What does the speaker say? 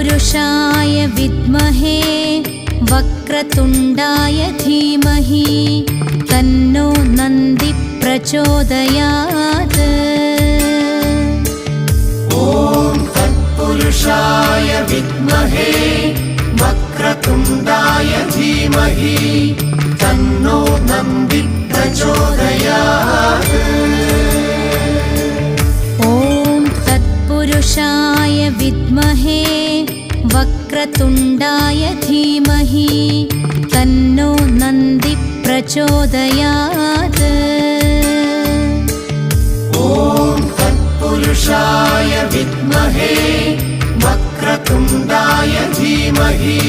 तत्पुरुषाय विद्महे वक्रतुण्डाय धीमहि तन्नो नन्दी प्रचोदयात्। ॐ तत्पुरुषाय विद्महे वक्रतुण्डाय धीमहि तन्नो नन्दी प्रचोदयात्। ॐ तत्पुरुषाय विद्महे वक्रतुण्डाय धीमहि तन्नो नन्दी प्रचोदयात्। ॐ तत्पुरुषाय विद्महे वक्रतुण्डाय धीमहि